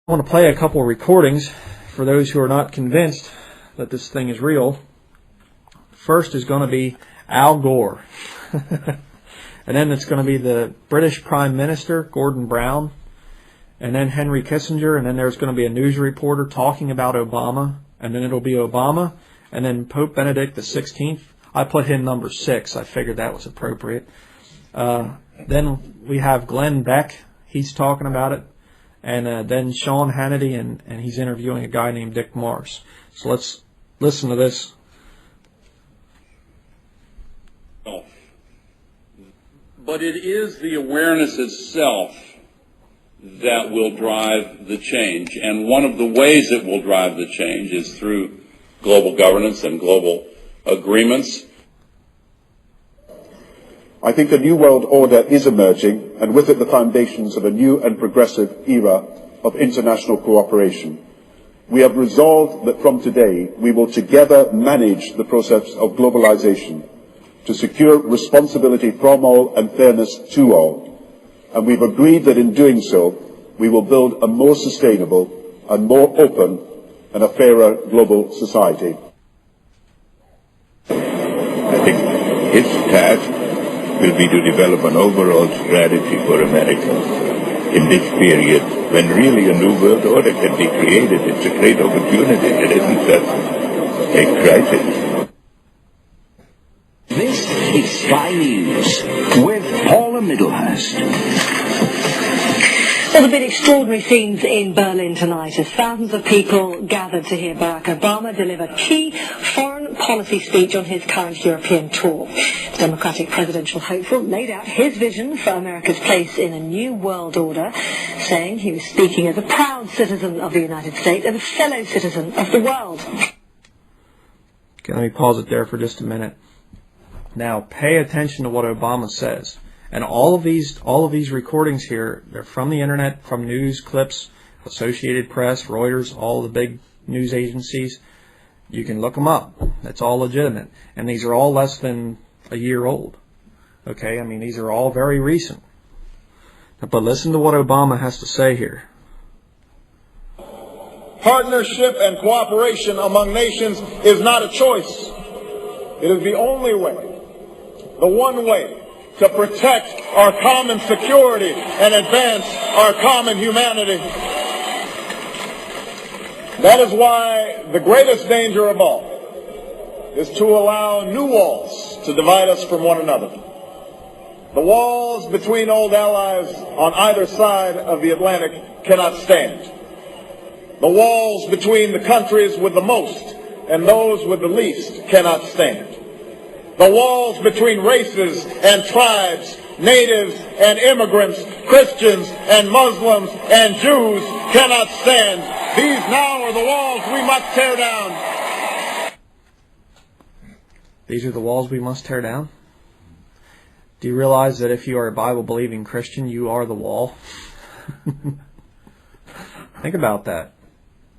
I want to play a couple of recordings for those who are not convinced that this thing is real. First is going to be Al Gore. And then it's going to be the British Prime Minister, Gordon Brown. And then Henry Kissinger. And then there's going to be a news reporter talking about Obama. And then it'll be Obama. And then Pope Benedict XVI. I put him number 6. I figured that was appropriate. Then we have Glenn Beck. He's talking about it. And then Sean Hannity, and he's interviewing a guy named Dick Morris. So let's listen to this. But it is the awareness itself that will drive the change. And one of the ways it will drive the change is through global governance and global agreements. I think a new world order is emerging, and with it the foundations of a new and progressive era of international cooperation. We have resolved that from today we will together manage the process of globalization to secure responsibility from all and fairness to all. And we've agreed that in doing so, we will build a more sustainable and more open and a fairer global society. I think his task will be to develop an overall strategy for America in this period when really a new world order can be created. It's a great opportunity. It isn't just a crisis. This is Sky News with Paula Middlehurst. Well, there have been extraordinary scenes in Berlin tonight as thousands of people gathered to hear Barack Obama deliver key foreign policy speech on his current European tour. The Democratic presidential hopeful laid out his vision for America's place in a new world order, saying he was speaking as a proud citizen of the United States and a fellow citizen of the world. Okay, let me pause it there for just a minute. Now, pay attention to what Obama says. And all of these recordings here, they're from the internet, from news clips, Associated Press, Reuters, all the big news agencies. You can look them up. That's all legitimate. And these are all less than a year old. Okay, I mean, these are all very recent. But listen to what Obama has to say here. Partnership and cooperation among nations is not a choice. It is the only way, the one way, to protect our common security and advance our common humanity. That is why the greatest danger of all is to allow new walls to divide us from one another. The walls between old allies on either side of the Atlantic cannot stand. The walls between the countries with the most and those with the least cannot stand. The walls between races and tribes, natives and immigrants, Christians and Muslims and Jews cannot stand. These now are the walls we must tear down. These are the walls we must tear down? Do you realize that if you are a Bible-believing Christian, you are the wall? Think about that.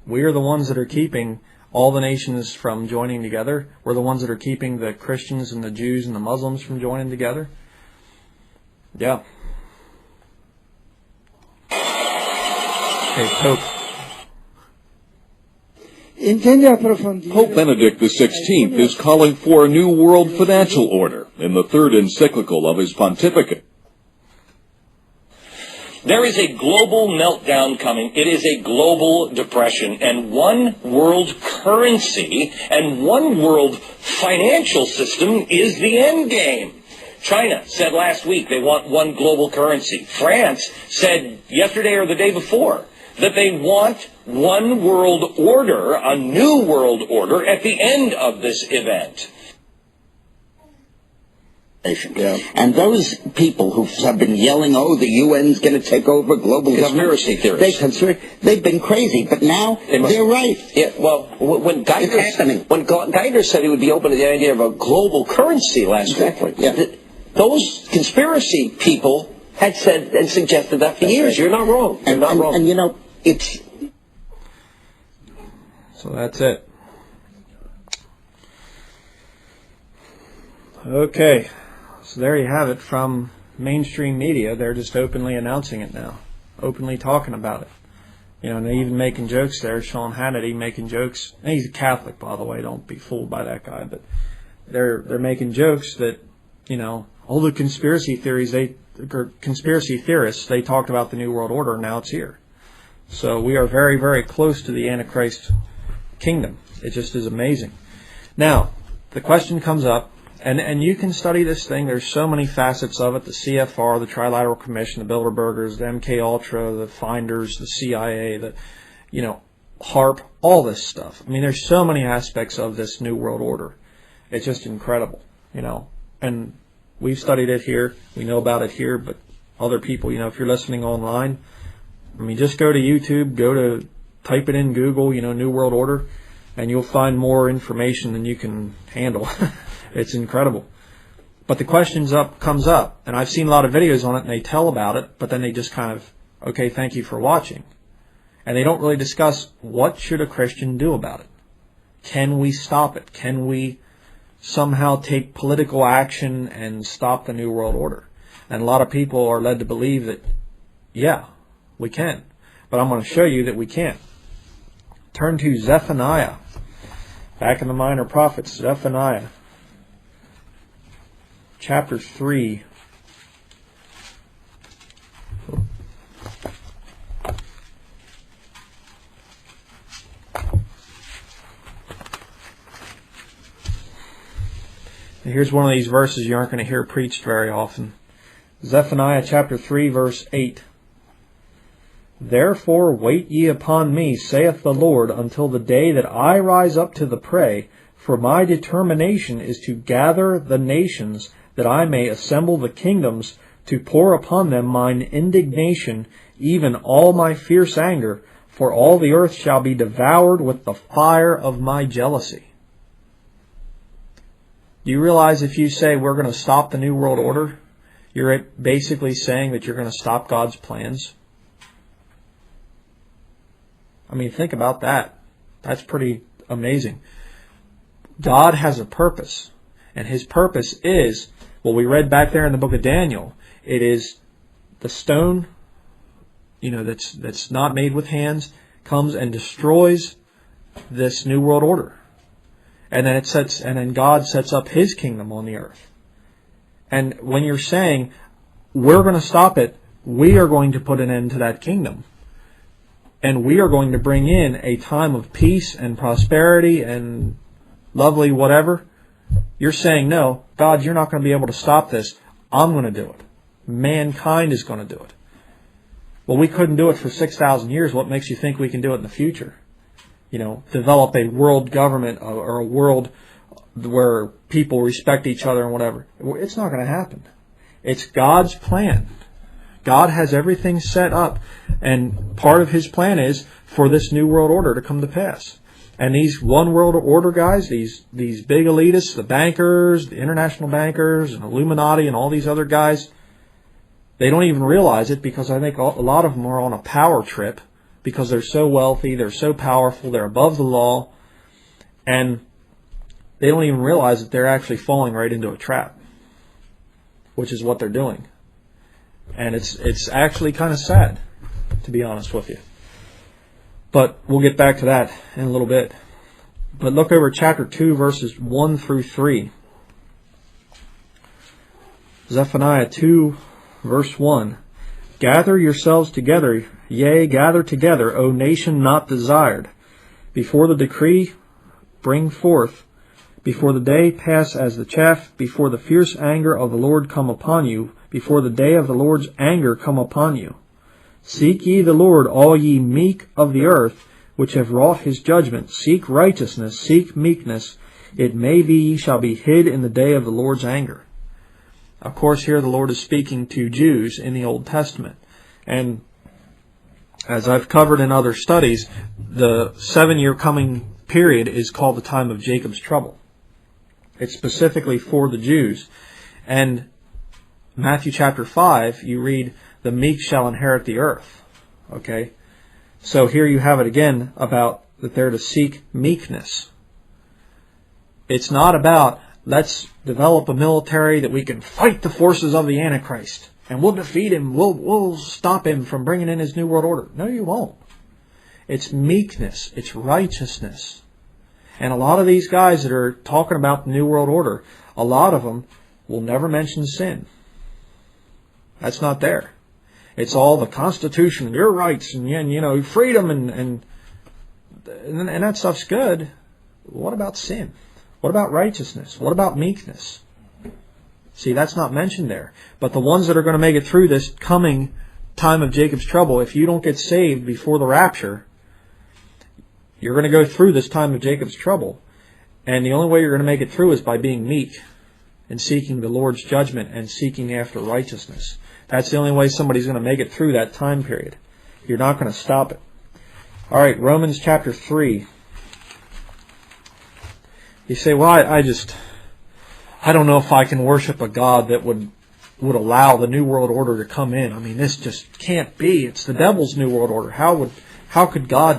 We are the ones that are keeping all the nations from joining together. We're the ones that are keeping the Christians and the Jews and the Muslims from joining together. Yeah. Hey, Pope. Pope Benedict XVI is calling for a new world financial order in the third encyclical of his pontificate. There is a global meltdown coming. It is a global depression. And one world currency and one world financial system is the end game. China said last week they want one global currency. France said yesterday or the day before that they want one world order, a new world order, at the end of this event. Yeah. And those people who have been yelling, oh, the UN's going to take over global conspiracy government, theorists. They've been crazy, but now they're right. Yeah, well, when Geithner said he would be open to the idea of a global currency last week, those conspiracy people had said and suggested that for years. Right. You're not wrong. You're not wrong. And, you know, it's... So that's it. Okay. So there you have it from mainstream media. They're just openly announcing it now, openly talking about it. And they even making jokes there. Sean Hannity making jokes. And he's a Catholic, by the way. Don't be fooled by that guy. But they're making jokes that, all the conspiracy theorists, they talked about the New World Order. Now it's here. So we are very, very close to the Antichrist kingdom. It just is amazing. Now, the question comes up, and you can study this thing. There's so many facets of it. The CFR, the Trilateral Commission, the Bilderbergers, the MK Ultra, the Finders, the CIA, the, HARP, all this stuff. I mean, there's so many aspects of this New World Order. It's just incredible, And we've studied it here. We know about it here, but other people, if you're listening online, just go to YouTube, type it in Google, New World Order, and you'll find more information than you can handle. It's incredible. But the comes up, and I've seen a lot of videos on it, and they tell about it, but then they just kind of, okay, thank you for watching. And they don't really discuss what should a Christian do about it. Can we stop it? Can we somehow take political action and stop the New World Order? And a lot of people are led to believe that, yeah, we can. But I'm going to show you that we can't. Turn to Zephaniah. Back in the Minor Prophets, Zephaniah. Chapter 3. Here's one of these verses you aren't going to hear preached very often. Zephaniah chapter 3, verse 8. Therefore wait ye upon me, saith the Lord, until the day that I rise up to the prey, for my determination is to gather the nations, that I may assemble the kingdoms, to pour upon them mine indignation, even all my fierce anger, for all the earth shall be devoured with the fire of my jealousy. Do you realize if you say we're going to stop the New World Order, you're basically saying that you're going to stop God's plans? Think about that. That's pretty amazing. God has a purpose, and His purpose is, we read back there in the book of Daniel, it is the stone, that's not made with hands, comes and destroys this New World Order. And then God sets up His kingdom on the earth. And when you're saying, we're going to stop it, we are going to put an end to that kingdom. And we are going to bring in a time of peace and prosperity and lovely whatever. You're saying, no, God, you're not going to be able to stop this. I'm going to do it. Mankind is going to do it. Well, we couldn't do it for 6,000 years. What makes you think we can do it in the future? Develop a world government or a world where people respect each other and whatever. It's not going to happen. It's God's plan. God has everything set up, and part of His plan is for this New World Order to come to pass. And these one world order guys, these big elitists, the bankers, the international bankers, and Illuminati, and all these other guys, they don't even realize it, because I think a lot of them are on a power trip because they're so wealthy, they're so powerful, they're above the law, and they don't even realize that they're actually falling right into a trap, which is what they're doing. And it's actually kind of sad, to be honest with you. But we'll get back to that in a little bit. But look over chapter 2, verses 1 through 3. Zephaniah 2, verse 1. Gather yourselves together, yea, gather together, O nation not desired. Before the decree bring forth, before the day pass as the chaff, before the fierce anger of the Lord come upon you, before the day of the Lord's anger come upon you. Seek ye the Lord, all ye meek of the earth, which have wrought His judgment. Seek righteousness, seek meekness. It may be ye shall be hid in the day of the Lord's anger. Of course, here the Lord is speaking to Jews in the Old Testament. And as I've covered in other studies, the 7-year coming period is called the time of Jacob's trouble. It's specifically for the Jews. And Matthew chapter 5, you read, the meek shall inherit the earth. Okay? So here you have it again about that they're to seek meekness. It's not about, let's develop a military that we can fight the forces of the Antichrist, and we'll defeat him, we'll stop him from bringing in his New World Order. No, you won't. It's meekness. It's righteousness. And a lot of these guys that are talking about the New World Order, a lot of them will never mention sin. That's not there. It's all the Constitution, your rights, and freedom, and that stuff's good. What about sin? What about righteousness? What about meekness? See, that's not mentioned there. But the ones that are going to make it through this coming time of Jacob's trouble, if you don't get saved before the rapture, you're going to go through this time of Jacob's trouble. And the only way you're going to make it through is by being meek and seeking the Lord's judgment and seeking after righteousness. That's the only way somebody's going to make it through that time period. You're not going to stop it. All right, Romans chapter 3. You say, well, I don't know if I can worship a God that would allow the New World Order to come in. I mean, this just can't be. It's the devil's New World Order. How could God